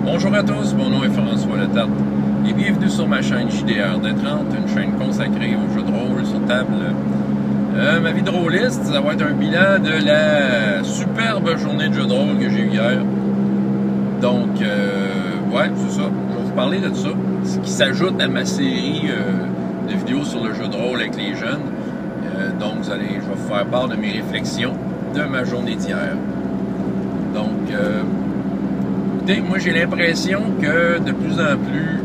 Bonjour à tous, mon nom est François Letarte et bienvenue sur ma chaîne JDR D30, une chaîne consacrée aux jeux de rôle sur table. Ma vie de rôliste, ça va être un bilan de la superbe journée de jeux de rôle que j'ai eu hier. Donc, ouais, c'est ça, je vais vous parler de ça, ce qui s'ajoute à ma série de vidéos sur le jeu de rôle avec les jeunes. Donc, je vais vous faire part de mes réflexions de ma journée d'hier. Donc, écoutez, moi j'ai l'impression que de plus en plus,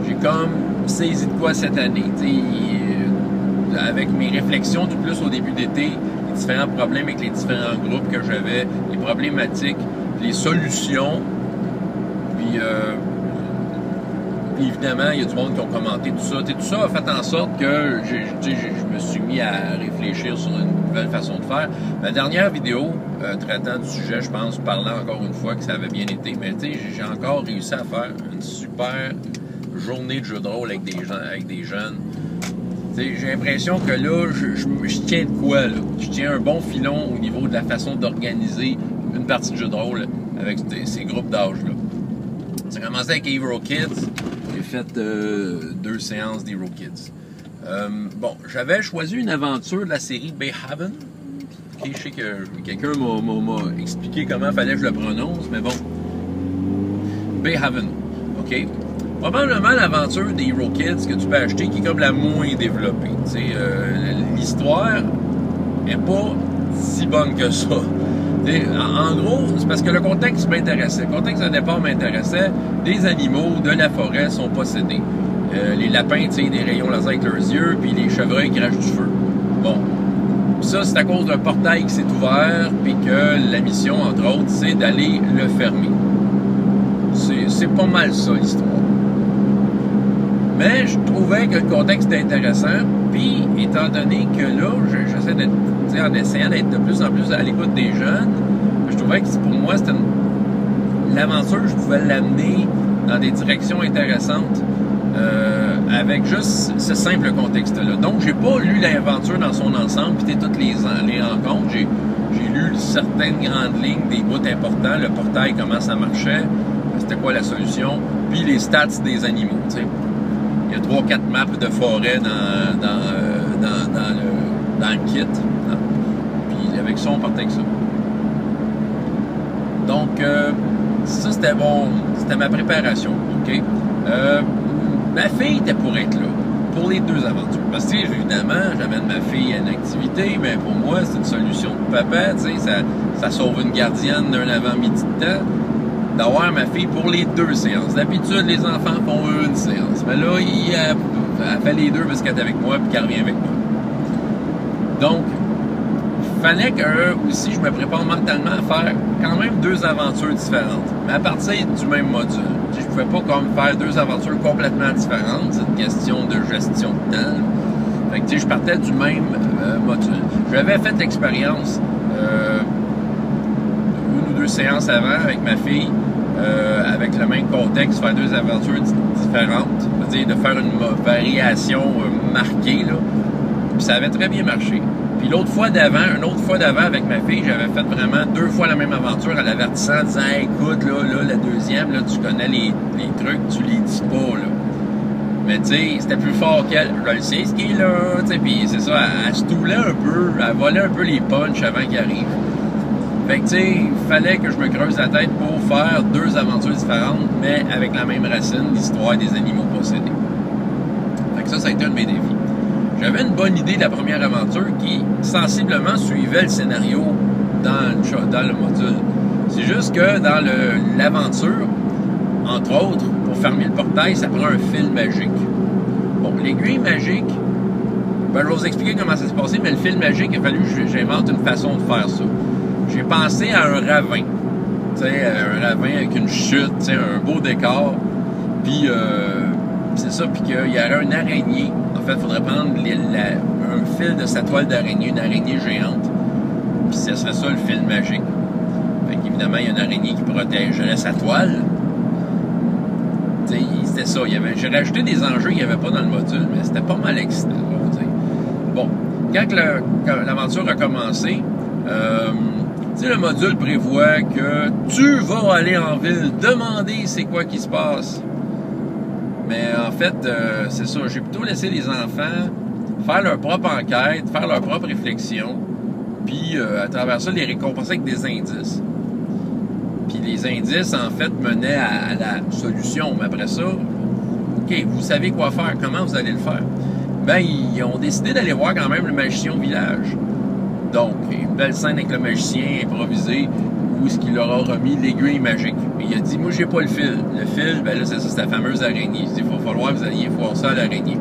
j'ai comme saisi de quoi cette année. Avec mes réflexions du plus au début d'été, les différents problèmes avec les différents groupes que j'avais, les problématiques, les solutions, puis évidemment, il y a du monde qui ont commenté tout ça. Tout ça a fait en sorte que je me suis mis à réfléchir sur une nouvelle façon de faire. Ma dernière vidéo, traitant du sujet, je pense, parlant encore une fois que ça avait bien été, mais j'ai encore réussi à faire une super journée de jeu de rôle avec des jeunes. J'ai l'impression que là, je tiens de quoi, là? Je tiens un bon filon au niveau de la façon d'organiser une partie de jeu de rôle avec ces groupes d'âge-là. Ça a commencé avec Hero Kids. J'ai fait 2 séances d'Hero Kids. Bon, j'avais choisi une aventure de la série Bayhaven. Okay, je sais que quelqu'un m'a expliqué comment il fallait que je le prononce, mais bon. Bayhaven. OK? Probablement l'aventure des Hero Kids que tu peux acheter qui est comme la moins développée. L'histoire n'est pas si bonne que ça. En gros, c'est parce que le contexte m'intéressait. Le contexte de départ m'intéressait. Des animaux de la forêt sont possédés. Les lapins tirent des rayons laser avec leurs yeux, puis les chevreuils crachent du feu. Bon. Ça, c'est à cause d'un portail qui s'est ouvert, puis que la mission, entre autres, c'est d'aller le fermer. C'est pas mal ça, l'histoire. Mais je trouvais que le contexte était intéressant, puis étant donné que là, j'essaie d'être, en essayant d'être de plus en plus à l'écoute des jeunes, je trouvais que pour moi, c'était l'aventure, je pouvais l'amener dans des directions intéressantes avec juste ce simple contexte-là. Donc, j'ai pas lu l'aventure dans son ensemble, puis toutes les rencontres. J'ai lu certaines grandes lignes, des bouts importants, le portail, comment ça marchait, c'était quoi la solution, puis les stats des animaux, tu sais. Il y a 3-4 maps de forêt dans le kit. Puis avec ça, on partait avec ça. Donc, ça, c'était ma préparation. OK? Ma fille était pour être là, pour les 2 aventures. Parce que, évidemment, j'amène ma fille à une activité, mais pour moi, c'est une solution de papa. Ça sauve une gardienne d'un avant-midi de temps. D'avoir ma fille pour les 2 séances. D'habitude, les enfants font une séance. Mais là, elle fait les 2 parce qu'elle est avec moi et qu'elle revient avec moi. Donc, il fallait que aussi je me prépare mentalement à faire quand même 2 aventures différentes. Mais à partir du même module. Je ne pouvais pas comme faire 2 aventures complètement différentes. C'est une question de gestion de temps. Fait que je partais du même module. J'avais fait l'expérience 1 ou 2 séances avant avec ma fille. Avec le même contexte, faire 2 aventures différentes, c'est-à-dire de faire une variation marquée, là. Puis ça avait très bien marché. Puis une autre fois d'avant avec ma fille, j'avais fait vraiment 2 fois la même aventure en l'avertissant, en disant hey, écoute, là, la deuxième, là, tu connais les trucs, tu les dis pas, là. Mais tu sais, c'était plus fort qu'elle. Je le sais ce qui est là, tu sais, puis c'est ça, elle se toulait un peu, elle volait un peu les punchs avant qu'il arrive. Fait que, tu sais, il fallait que je me creuse la tête pour faire 2 aventures différentes, mais avec la même racine, l'histoire des animaux possédés. Fait que ça a été un de mes défis. J'avais une bonne idée de la première aventure qui, sensiblement, suivait le scénario dans le module. C'est juste que dans l'aventure, entre autres, pour fermer le portail, ça prend un fil magique. Bon, l'aiguille magique, je vais vous expliquer comment ça s'est passé, mais le fil magique, il a fallu que j'invente une façon de faire ça. J'ai pensé à un ravin, un ravin avec une chute, un beau décor, puis c'est ça, puis qu'il y aurait une araignée. En fait, il faudrait prendre un fil de sa toile d'araignée, une araignée géante, puis ce serait ça le fil magique. Fait qu'évidemment, il y a une araignée qui protégerait sa toile. C'était ça, j'ai rajouté des enjeux qu'il n'y avait pas dans le module, mais c'était pas mal excitant. Bon, quand l'aventure a commencé, sais, le module prévoit que tu vas aller en ville, demander c'est quoi qui se passe. Mais en fait, c'est ça, j'ai plutôt laissé les enfants faire leur propre enquête, faire leur propre réflexion, puis à travers ça, les récompenser avec des indices. Puis les indices, en fait, menaient à la solution. Mais après ça, OK, vous savez quoi faire, comment vous allez le faire? Ben, ils ont décidé d'aller voir quand même le magicien au village. Donc, une belle scène avec le magicien improvisé, où est-ce qu'il leur a remis l'aiguille magique. Et il a dit, moi, j'ai pas le fil. Le fil, ben là, c'est ça, c'est la fameuse araignée. Il dit, il va falloir que vous alliez voir ça à l'araignée.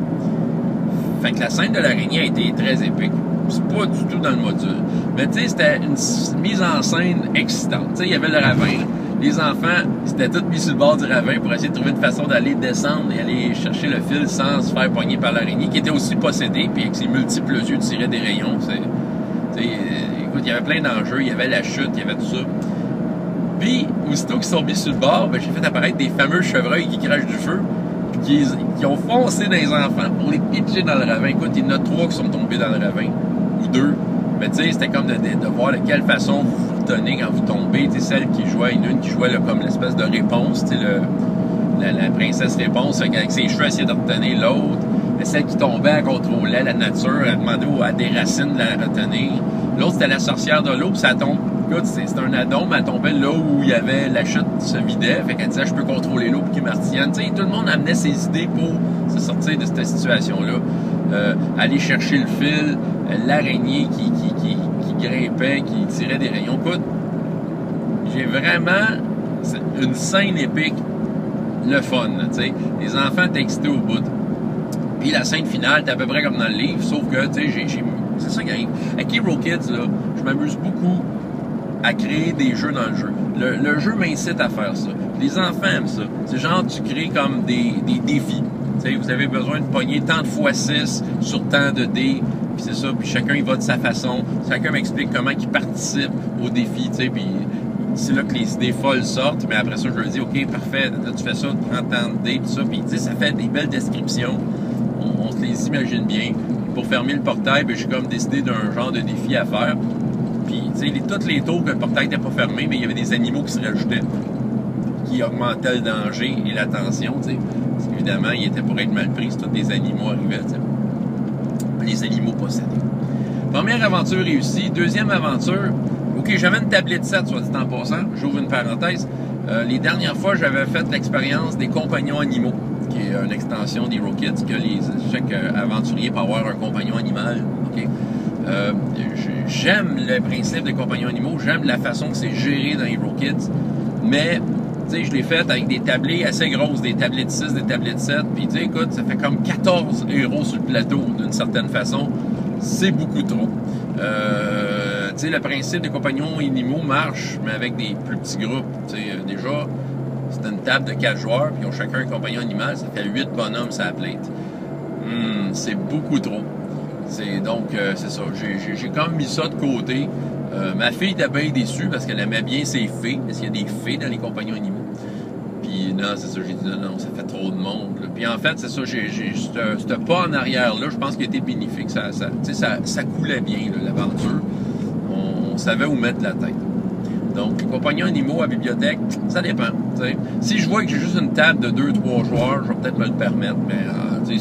Fait que la scène de l'araignée a été très épique. C'est pas du tout dans le module. Mais tu sais, c'était une mise en scène excitante. Tu sais, il y avait le ravin. Les enfants, c'était tous mis sur le bord du ravin pour essayer de trouver une façon d'aller descendre et aller chercher le fil sans se faire poigner par l'araignée, qui était aussi possédée, puis avec ses multiples yeux tirait des rayons. Écoute, il y avait plein d'enjeux. Il y avait la chute, il y avait tout ça. Puis, aussitôt qu'ils sont mis sur le bord, ben, j'ai fait apparaître des fameux chevreuils qui crachent du feu, puis qui ont foncé dans les enfants pour les pitcher dans le ravin. Écoute, il y en a 3 qui sont tombés dans le ravin, ou 2. Mais tu sais, c'était comme de voir de quelle façon vous vous tenez quand vous tombez. Tu sais, celle qui jouait, une qui jouait là, comme l'espèce de réponse, tu sais, la princesse réponse, avec ses cheveux, essayait de retenir l'autre. Mais celle qui tombait, elle contrôlait la nature, elle demandait à des racines de la retenir. L'autre, c'était la sorcière de l'eau, puis ça tombe. Écoute, c'était un adon, mais elle tombait là où il y avait la chute se vidait. Fait qu'elle disait, je peux contrôler l'eau pour qu'il martienne. Tu sais, tout le monde amenait ses idées pour se sortir de cette situation-là. Aller chercher le fil, l'araignée qui grimpait, qui tirait des rayons. Écoute, j'ai vraiment une scène épique, le fun, tu sais. Les enfants étaient excités au bout. Puis la scène finale, t'es à peu près comme dans le livre, sauf que, tu sais, c'est ça qui arrive. Avec Hero Kids, là, je m'amuse beaucoup à créer des jeux dans le jeu. Le jeu m'incite à faire ça. Les enfants aiment ça. C'est genre, tu crées comme des défis. Tu sais, vous avez besoin de pogner tant de fois 6 sur tant de dés, puis c'est ça, puis chacun il va de sa façon. Chacun m'explique comment il participe au défi, tu sais, puis c'est là que les idées folles sortent, mais après ça, je leur dis, OK, parfait, là, tu fais ça, tu prends tant de dés, tout ça, puis tu sais, ça fait des belles descriptions. On se les imagine bien. Pour fermer le portail, ben, j'ai comme décidé d'un genre de défi à faire. Puis, tu sais, tous les tours que le portail n'était pas fermé, mais il y avait des animaux qui se rajoutaient, qui augmentaient le danger et la tension, tu sais. Parce qu'évidemment, il était pour être mal pris si tous des animaux arrivaient, tu sais. Les animaux possédés. Première aventure réussie. Deuxième aventure, OK, j'avais une tablette 7, soit dit en passant. J'ouvre une parenthèse. Les dernières fois, j'avais fait l'expérience des compagnons animaux, qui est une extension d'Hero Kids, que chaque aventurier peut avoir un compagnon animal. Okay? J'aime le principe des compagnons animaux, j'aime la façon que c'est géré dans Hero Kids, mais tu sais, je l'ai fait avec des tablets assez grosses, des tablettes 6, des tablettes 7, puis tu sais, écoute, ça fait comme 14 héros sur le plateau, d'une certaine façon. C'est beaucoup trop. Tu sais, le principe des compagnons animaux marche, mais avec des plus petits groupes. Tu sais, déjà, c'est une table de 4 joueurs, puis ils ont chacun un compagnon animal, ça fait 8 bonhommes sur la plate. C'est beaucoup trop. Donc, c'est ça. J'ai comme mis ça de côté. Ma fille était bien déçue parce qu'elle aimait bien ses fées, parce qu'il y a des fées dans les compagnons animaux. Puis, non, c'est ça, j'ai dit non, ça fait trop de monde. Là. Puis, en fait, c'est ça, ce pas en arrière-là, je pense qu'il était bénéfique. Ça coulait bien, l'aventure. On savait où mettre la tête. Donc, les compagnons animaux à la bibliothèque, ça dépend. T'sais. Si je vois que j'ai juste une table de 2-3 joueurs, je vais peut-être me le permettre. Mais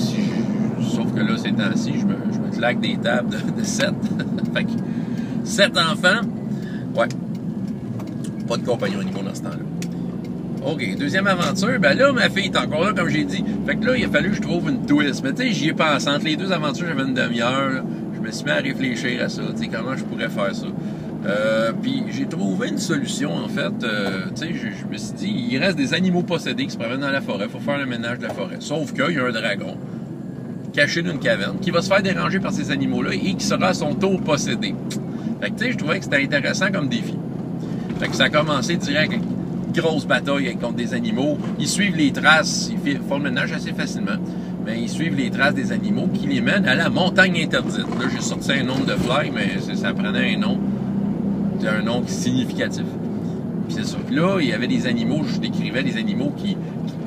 sauf que là, ces temps-ci, je me claque des tables de 7. Fait que 7 enfants, ouais. Pas de compagnons animaux dans ce temps-là. OK, deuxième aventure, ben là, ma fille est encore là, comme j'ai dit. Fait que là, il a fallu que je trouve une twist. Mais tu sais, j'y ai pensé. Entre les deux aventures, j'avais une demi-heure. Je me suis mis à réfléchir à ça, tu sais, comment je pourrais faire ça. Puis j'ai trouvé une solution, en fait. Tu sais, je me suis dit, il reste des animaux possédés qui se promènent dans la forêt. Il faut faire le ménage de la forêt. Sauf qu'il y a un dragon caché d'une caverne qui va se faire déranger par ces animaux-là et qui sera à son tour possédé. Fait que, tu sais, je trouvais que c'était intéressant comme défi. Fait que ça a commencé direct avec une grosse bataille contre des animaux. Ils suivent les traces, ils font le ménage assez facilement. Mais ils suivent les traces des animaux qui les mènent à la montagne interdite. Là, j'ai sorti un nom de fly, mais ça prenait un nom. C'est un nom significatif. Puis c'est ça. Puis là, il y avait des animaux, je décrivais des animaux qui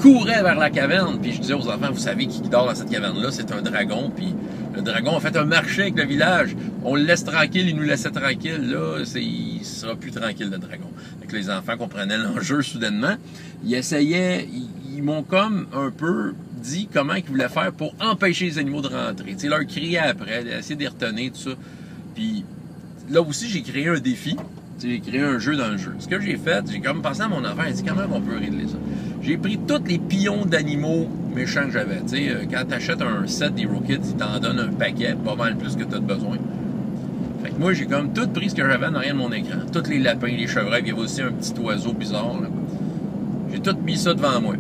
courait vers la caverne. Puis je disais aux enfants, vous savez qui dort dans cette caverne-là? C'est un dragon. Puis le dragon a fait un marché avec le village. On le laisse tranquille, il nous laissait tranquille. Là, il sera plus tranquille, le dragon. Fait que les enfants comprenaient l'enjeu soudainement. Ils essayaient, ils m'ont comme un peu dit comment ils voulaient faire pour empêcher les animaux de rentrer. Tu sais, leur crier après, essayer de les retenir, tout ça. Puis là aussi, j'ai créé un défi. J'ai créé un jeu dans le jeu. Ce que j'ai fait, j'ai comme pensé à mon enfant, j'ai dit comment on peut régler ça. J'ai pris tous les pions d'animaux méchants que j'avais. Tu sais, quand tu achètes un set des Kids, ils t'en donnent un paquet, pas mal plus que tu as besoin. Fait que moi, j'ai comme tout pris ce que j'avais en arrière de mon écran. Tous les lapins, les chevreuils, puis il y avait aussi un petit oiseau bizarre. Là. J'ai tout mis ça devant moi.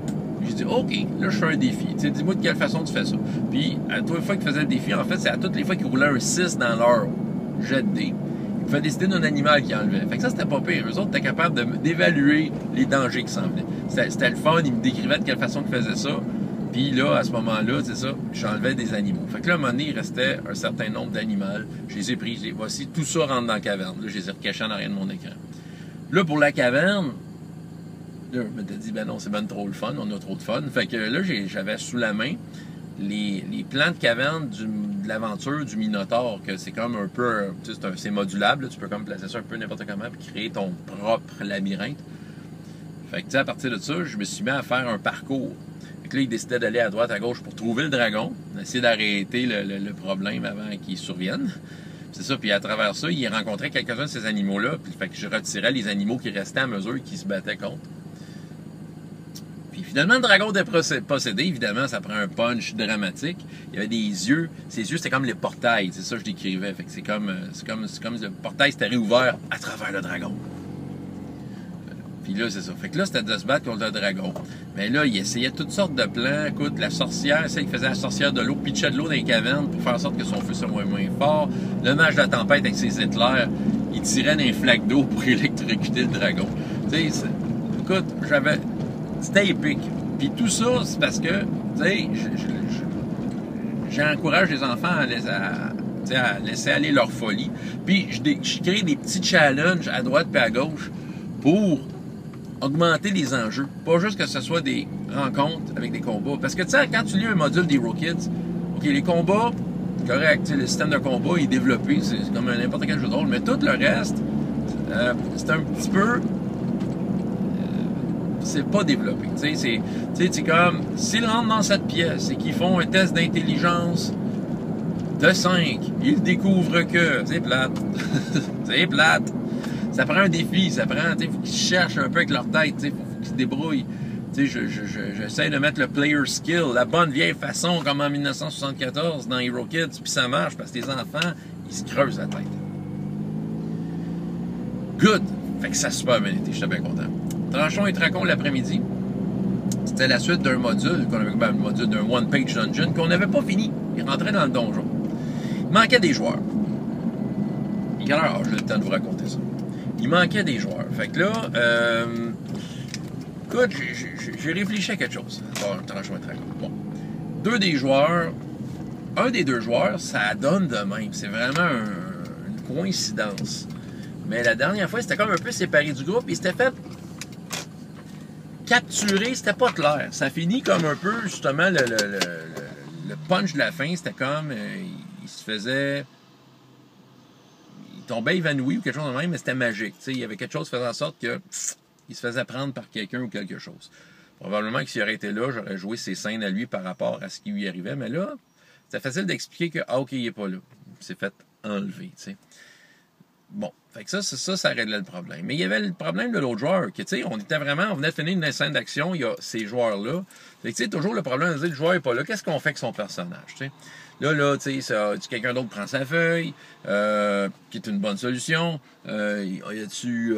J'ai dit, OK, là, je fais un défi. Tu sais, dis-moi de quelle façon tu fais ça. Puis, à toutes les fois qu'ils faisaient le défi, en fait, c'est à toutes les fois qu'ils roulaient un 6 dans leur jet de dés. Ils pouvaient décider d'un animal qu'ils enlevaient. Fait que ça, c'était pas pire. Eux autres étaient capables d'évaluer les dangers qui s'en venaient. C'était le fun. Ils me décrivaient de quelle façon ils faisaient ça. Puis là, à ce moment-là, c'est ça, j'enlevais des animaux. Fait que là, à un moment donné, il restait un certain nombre d'animaux. Je les ai pris, voici, tout ça rentre dans la caverne. Là, je les ai recachés en arrière de mon écran. Là, pour la caverne, là, je m'étais dit, ben non, c'est ben trop le fun, on a trop de fun. Fait que là, j'avais sous la main les plans de caverne de l'aventure du Minotaure, que c'est comme un peu, tu sais, c'est modulable, là, tu peux comme placer ça un peu n'importe comment, puis créer ton propre labyrinthe. Fait que, tu sais, à partir de ça, je me suis mis à faire un parcours. Fait que là, il décidait d'aller à droite, à gauche pour trouver le dragon, essayer d'arrêter le problème avant qu'il survienne. C'est ça, puis à travers ça, il rencontrait quelques-uns de ces animaux-là, puis fait que je retirais les animaux qui restaient à mesure qu'ils se battaient contre. Puis finalement, le dragon était possédé, évidemment, ça prend un punch dramatique. Il y avait des yeux, ses yeux, c'était comme les portails, c'est ça que je décrivais. Fait que c'est comme le portail s'était réouvert à travers le dragon. Puis là, c'est ça. Fait que là, c'était de se battre contre le dragon. Mais là, il essayait toutes sortes de plans. Écoute, la sorcière, celle qui faisait la sorcière de l'eau, pitchait de l'eau dans les cavernes pour faire en sorte que son feu soit moins fort. Le mage de la tempête avec ses éclairs, il tirait dans les flaques d'eau pour électrocuter le dragon. Tu sais, écoute, c'était épique. Puis tout ça, c'est parce que, tu sais, j'encourage les enfants à laisser aller leur folie. Puis je crée des petits challenges à droite et à gauche pour augmenter les enjeux. Pas juste que ce soit des rencontres avec des combats. Parce que, tu sais, quand tu lis un module des Hero Kids, OK, les combats, correct, le système de combat est développé, c'est comme n'importe quel jeu de rôle, mais tout le reste, c'est un petit peu... c'est pas développé. Tu sais, c'est comme, s'ils rentrent dans cette pièce et qu'ils font un test d'intelligence de 5, ils découvrent que... C'est plate. C'est plate. Ça prend un défi, ça prend, tu sais, faut qu'ils cherchent un peu avec leur tête, tu sais, faut qu'ils se débrouillent. Tu sais, j'essaie de mettre le player skill, la bonne vieille façon, comme en 1974 dans Hero Kids, puis ça marche, parce que les enfants, ils se creusent la tête. Good! Fait que ça a super bien été, j'étais bien content. Tranchons et Tracons l'après-midi. C'était la suite d'un module, le module d'un one-page dungeon, qu'on n'avait pas fini. Il rentrait dans le donjon. Il manquait des joueurs. Et quelle heure? J'ai le temps de vous raconter ça. Il manquait des joueurs. Fait que là, écoute, j'ai réfléchi à quelque chose. Bon, Tranchons et Tracons. Bon. Un des deux joueurs, ça donne de même. C'est vraiment une coïncidence. Mais la dernière fois, c'était comme un peu séparé du groupe. Il s'était fait capturer, c'était pas clair. Ça finit comme un peu, justement, le punch de la fin, c'était comme, il se faisait... Il tombait évanoui ou quelque chose de même, mais c'était magique. T'sais, il y avait quelque chose qui faisait en sorte que il se faisait prendre par quelqu'un ou quelque chose. Probablement que s'il aurait été là, j'aurais joué ses scènes à lui par rapport à ce qui lui arrivait. Mais là, c'était facile d'expliquer que, ah, OK, il est pas là. Il s'est fait enlever, tu sais. Bon, fait que ça réglait le problème. Mais il y avait le problème de l'autre joueur, que, tu sais, on venait de finir une scène d'action, il y a ces joueurs-là. Fait que, tu sais, toujours le problème de dire, le joueur est pas là, qu'est-ce qu'on fait avec son personnage, tu sais? Là, tu sais, quelqu'un d'autre prend sa feuille, qui est une bonne solution. Y a-tu,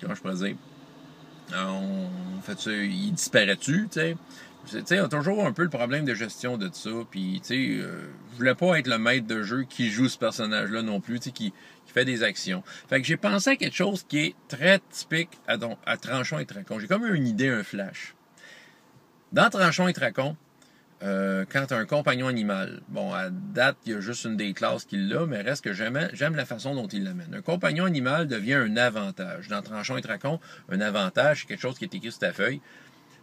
comment je pourrais dire? Il disparaît-tu, tu sais? Tu sais, on a toujours un peu le problème de gestion de ça. Puis, tu sais, je voulais pas être le maître de jeu qui joue ce personnage-là non plus, tu sais, qui fait des actions. Fait que j'ai pensé à quelque chose qui est très typique à Tranchons et Tracons. J'ai comme eu une idée, un flash. Dans Tranchons et Tracons, quand tu as un compagnon animal, bon, à date, il y a juste une des classes qui l'a, mais reste que j'aime la façon dont il l'amène. Un compagnon animal devient un avantage. Dans Tranchons et Tracons, un avantage, c'est quelque chose qui est écrit sur ta feuille.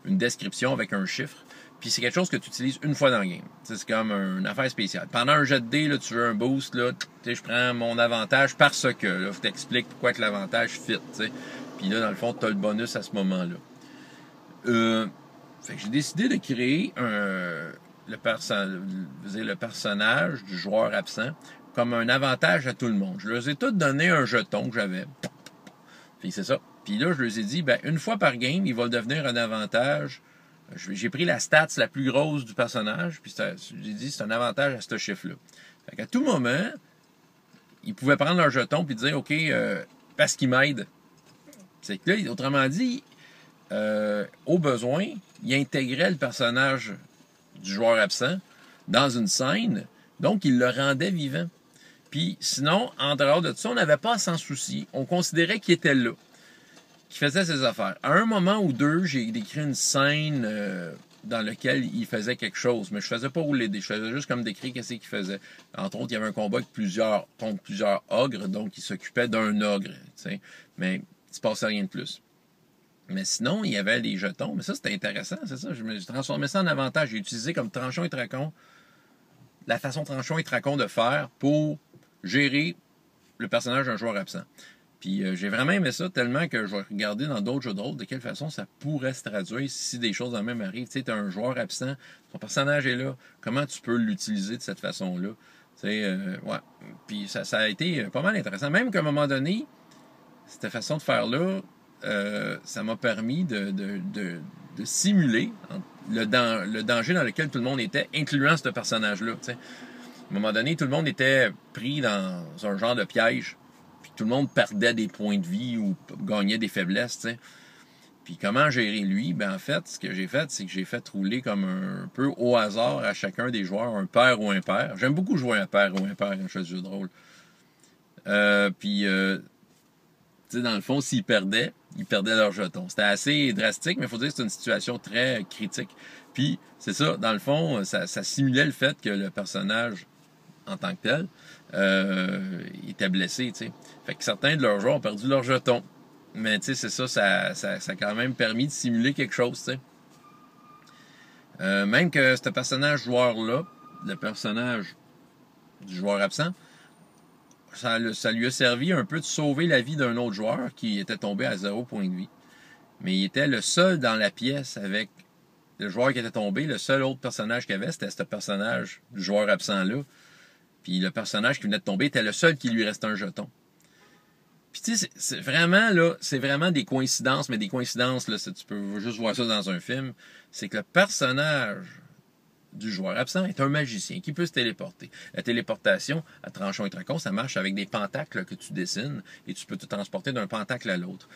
une description avec un chiffre. Puis c'est quelque chose que tu utilises une fois dans le game. T'sais, c'est comme une affaire spéciale. Pendant un jet de dés, là, tu veux un boost, là, je prends mon avantage parce que. Là, je t'explique pourquoi que l'avantage fit. T'sais. Puis là, dans le fond, tu as le bonus à ce moment-là. Fait que j'ai décidé de créer le personnage du joueur absent comme un avantage à tout le monde. Je leur ai tous donné un jeton que j'avais. Puis c'est ça. Puis là, je leur ai dit, ben, une fois par game, il va devenir un avantage. J'ai pris la stats la plus grosse du personnage, puis j'ai dit, c'est un avantage à ce chiffre-là. Fait qu'à tout moment, ils pouvaient prendre leur jeton puis dire, OK, parce qu'il m'aide. C'est que là, autrement dit, au besoin, il intégrait le personnage du joueur absent dans une scène, donc il le rendait vivant. Puis sinon, en dehors de ça, on n'avait pas à s'en soucier. On considérait qu'il était là, qu'il faisait ses affaires. À un moment ou deux, j'ai décrit une scène dans laquelle il faisait quelque chose, mais je faisais pas rouler des dés, je faisais juste comme décrire qu'est-ce qu'il faisait. Entre autres, il y avait un combat avec contre plusieurs ogres, donc il s'occupait d'un ogre, t'sais. Mais il se passait rien de plus. Mais sinon, il y avait les jetons. Mais ça, c'était intéressant, c'est ça. J'ai transformé ça en avantage. J'ai utilisé comme Tranchon et Tracon la façon Tranchon et Tracon de faire pour gérer le personnage d'un joueur absent. Puis j'ai vraiment aimé ça tellement que je vais regarder dans d'autres jeux de rôle de quelle façon ça pourrait se traduire si des choses en même arrivent. Tu sais, tu as un joueur absent, ton personnage est là, comment tu peux l'utiliser de cette façon-là? Tu sais, ouais. Puis ça a été pas mal intéressant. Même qu'à un moment donné, cette façon de faire-là, ça m'a permis de simuler le danger dans lequel tout le monde était, incluant ce personnage-là. T'sais. À un moment donné, tout le monde était pris dans un genre de piège, puis tout le monde perdait des points de vie ou gagnait des faiblesses. T'sais. Puis comment gérer lui? Ben en fait, ce que j'ai fait, c'est que j'ai fait rouler comme un peu au hasard à chacun des joueurs, un pair ou un pair. J'aime beaucoup jouer un pair ou un pair quand je fais du jeu de rôle. Tu sais, dans le fond, s'ils perdaient, ils perdaient leur jeton. C'était assez drastique, mais il faut dire que c'est une situation très critique. Puis, c'est ça, dans le fond, ça simulait le fait que le personnage, en tant que tel, était blessé, tu sais. Fait que certains de leurs joueurs ont perdu leur jeton. Mais, tu sais, c'est ça a quand même permis de simuler quelque chose, tu sais. Même que ce personnage joueur-là, le personnage du joueur absent, ça lui a servi un peu de sauver la vie d'un autre joueur qui était tombé à 0 point de vie. Mais il était le seul dans la pièce avec le joueur qui était tombé. Le seul autre personnage qu'il y avait, c'était ce personnage du joueur absent-là. Puis le personnage qui venait de tomber était le seul qui lui restait un jeton. Puis tu sais, c'est vraiment des coïncidences, mais des coïncidences, là, tu peux juste voir ça dans un film. C'est que le personnage du joueur absent est un magicien qui peut se téléporter. La téléportation à Tranchon et Tracon, ça marche avec des pentacles que tu dessines et tu peux te transporter d'un pentacle à l'autre.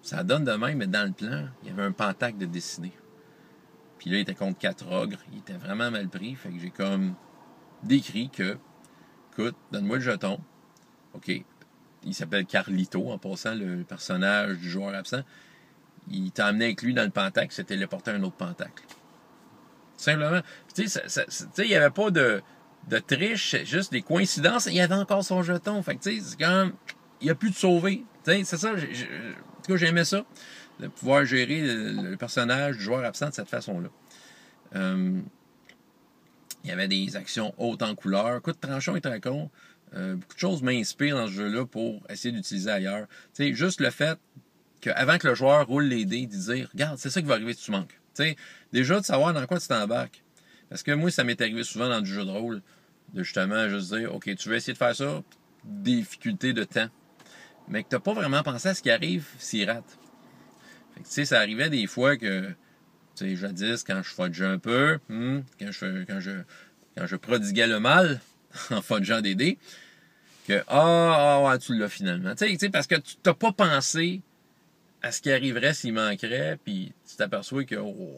Ça donne de même, mais dans le plan, il y avait un pentacle de dessiné. Puis là, il était contre 4 ogres. Il était vraiment mal pris. Fait que j'ai comme décrit que, écoute, donne-moi le jeton. OK. Il s'appelle Carlito, en passant, le personnage du joueur absent. Il t'a amené avec lui dans le pentacle, il s'est téléporté à un autre pentacle. Simplement. Tu sais, il n'y avait pas de triche, juste des coïncidences. Il y avait encore son jeton. Fait que, tu sais, c'est comme, il n'y a plus de sauver. Tu sais, c'est ça. En tout cas, j'aimais ça. De pouvoir gérer le personnage du joueur absent de cette façon-là. Il y avait des actions hautes en couleur. Écoute, Tranchon et Tracon, beaucoup de choses m'inspirent dans ce jeu-là pour essayer d'utiliser ailleurs. Tu sais, juste le fait qu'avant que le joueur roule les dés, de dire, regarde, c'est ça qui va arriver si tu manques. T'sais, déjà de savoir dans quoi tu t'embarques. Parce que moi, ça m'est arrivé souvent dans du jeu de rôle, de justement juste dire, OK, tu veux essayer de faire ça, difficulté de temps. Mais que tu n'as pas vraiment pensé à ce qui arrive s'il rate. Fait que, tu sais, ça arrivait des fois que, tu sais, jadis, quand je fudgeais un peu, quand je prodiguais le mal, en fudgeant des dés, que, tu l'as finalement. Tu sais, parce que tu t'as pas pensé à ce qui arriverait s'il manquerait, puis tu t'aperçois que, ouais.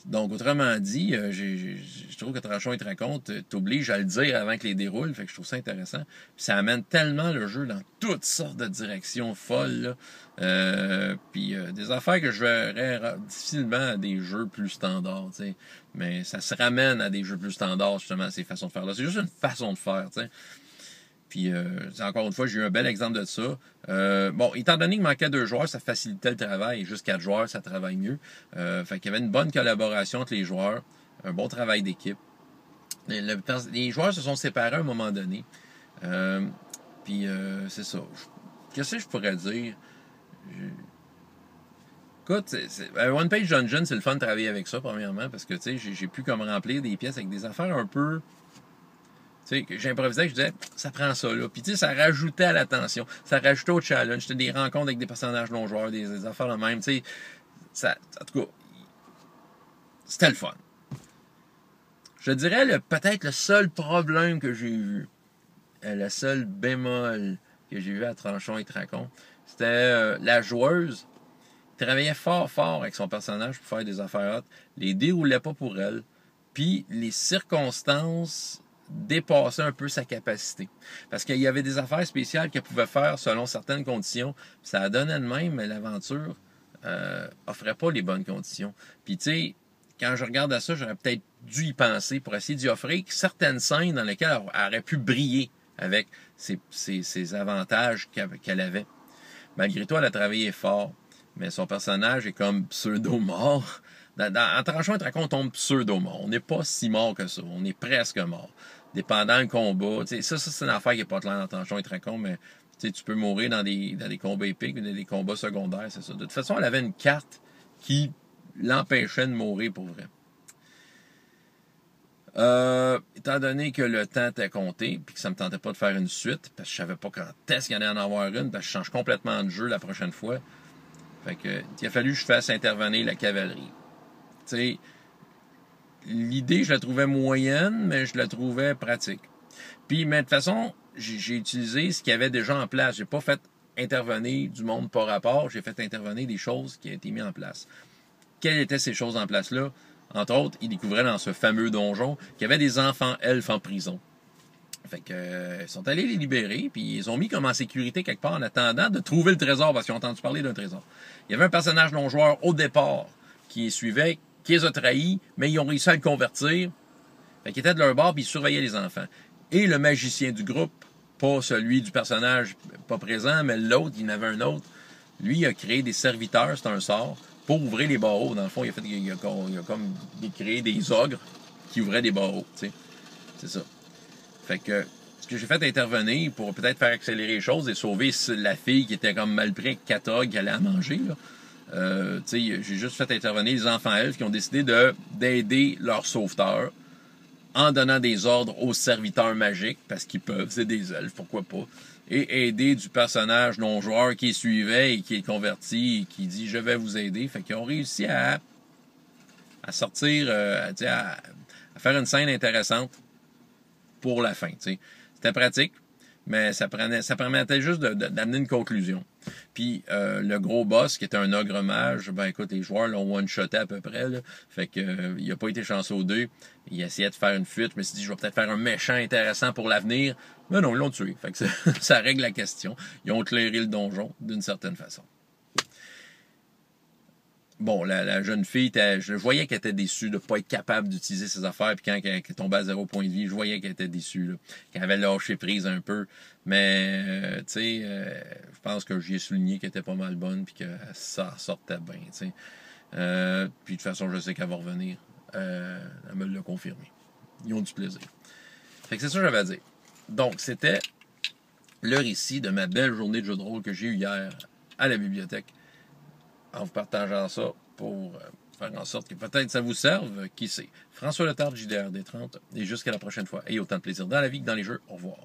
Donc, autrement dit, je trouve que Tranchon et Tracon t'oblige à le dire avant que les déroulent, fait que je trouve ça intéressant. Puis ça amène tellement le jeu dans toutes sortes de directions folles, là. Puis des affaires que je verrais difficilement à des jeux plus standards, tu sais. Mais ça se ramène à des jeux plus standards, justement, ces façons de faire-là. C'est juste une façon de faire, tu sais. Puis, encore une fois, j'ai eu un bel exemple de ça. Bon, étant donné qu'il manquait 2 joueurs, ça facilitait le travail. Et juste 4 joueurs, ça travaille mieux. Fait qu'il y avait une bonne collaboration entre les joueurs, un bon travail d'équipe. Les joueurs se sont séparés à un moment donné. Puis, c'est ça. Qu'est-ce que je pourrais dire? Écoute, One Page Dungeon, c'est le fun de travailler avec ça, premièrement, parce que, tu sais, j'ai pu comme remplir des pièces avec des affaires un peu... Tu sais, j'improvisais, je disais, ça prend ça, là. Puis, tu sais, ça rajoutait à la tension, ça rajoutait au challenge. C'était des rencontres avec des personnages non-joueurs, des affaires de même, tu sais. En tout cas, c'était le fun. Je dirais, peut-être le seul problème que j'ai vu, le seul bémol que j'ai vu à Tranchon et Tracon, c'était la joueuse travaillait fort avec son personnage pour faire des affaires hautes, les déroulait pas pour elle, puis les circonstances dépassaient un peu sa capacité. Parce qu'il y avait des affaires spéciales qu'elle pouvait faire selon certaines conditions, puis ça donnait de même, mais l'aventure offrait pas les bonnes conditions. Puis tu sais, quand je regarde à ça, j'aurais peut-être dû y penser pour essayer d'y offrir certaines scènes dans lesquelles elle aurait pu briller avec ses avantages qu'elle avait. Malgré tout, elle a travaillé fort. Mais son personnage est comme pseudo-mort. En Tranchon et Tracon, on tombe pseudo-mort. On n'est pas si mort que ça. On est presque mort. Dépendant du combat. Ça c'est une affaire qui n'est pas claire dans Tranchon et Tracon, mais tu peux mourir dans des combats épiques, dans des combats secondaires, c'est ça. De toute façon, elle avait une carte qui l'empêchait de mourir pour vrai. Étant donné que le temps était compté, puis que ça me tentait pas de faire une suite, parce que je savais pas quand est-ce qu'il y allait en avoir une, parce que je change complètement de jeu la prochaine fois. Fait que, il a fallu que je fasse intervenir la cavalerie. Tu sais, l'idée, je la trouvais moyenne, mais je la trouvais pratique. Puis, mais de toute façon, j'ai utilisé ce qu'il y avait déjà en place. J'ai pas fait intervenir du monde par rapport, j'ai fait intervenir des choses qui ont été mises en place. Quelles étaient ces choses en place-là? Entre autres, ils découvraient dans ce fameux donjon qu'il y avait des enfants elfes en prison. Fait que, ils sont allés les libérer, puis ils ont mis comme en sécurité quelque part en attendant de trouver le trésor, parce qu'ils ont entendu parler d'un trésor. Il y avait un personnage non-joueur au départ qui les suivait, qui les a trahis, mais ils ont réussi à le convertir. Fait qu'ils étaient de leur bord, puis ils surveillaient les enfants. Et le magicien du groupe, pas celui du personnage pas présent, mais l'autre, il y en avait un autre, lui, il a créé des serviteurs, c'est un sort, pour ouvrir les barreaux. Dans le fond, il a comme créé des ogres qui ouvraient des barreaux, tu sais. C'est ça. Fait que ce que j'ai fait intervenir pour peut-être faire accélérer les choses et sauver la fille qui était comme mal pris avec 4 ogres qui allait à manger, là. J'ai juste fait intervenir les enfants elfes qui ont décidé d'aider leur sauveteur en donnant des ordres aux serviteurs magiques, parce qu'ils peuvent, c'est des elfes, pourquoi pas, et aider du personnage non-joueur qui suivait et qui est converti et qui dit « je vais vous aider ». Fait qu'ils ont réussi à sortir, à faire une scène intéressante pour la fin, tu sais. C'était pratique, mais ça permettait juste d'amener une conclusion. Puis le gros boss, qui était un ogre mage, ben écoute, les joueurs l'ont one-shoté à peu près, là. Fait que il a pas été chanceux aux deux. Il essayait de faire une fuite. Je me suis dit, je vais peut-être faire un méchant intéressant pour l'avenir. Mais non, ils l'ont tué. Fait que ça règle la question. Ils ont éclairé le donjon d'une certaine façon. Bon, la jeune fille, je voyais qu'elle était déçue de ne pas être capable d'utiliser ses affaires, puis quand elle tombait à 0 point de vie, je voyais qu'elle était déçue, là, qu'elle avait lâché prise un peu. Mais, tu sais, je pense que j'y ai souligné qu'elle était pas mal bonne, puis que ça sortait bien, tu sais. Puis de toute façon, je sais qu'elle va revenir. Elle me l'a confirmé. Ils ont du plaisir. Fait que c'est ça que j'avais à dire. Donc, c'était le récit de ma belle journée de jeu de rôle que j'ai eue hier à la bibliothèque, en vous partageant ça pour faire en sorte que peut-être ça vous serve, qui sait. François Letard, JDR des 30, et jusqu'à la prochaine fois. Ayez autant de plaisir dans la vie que dans les jeux. Au revoir.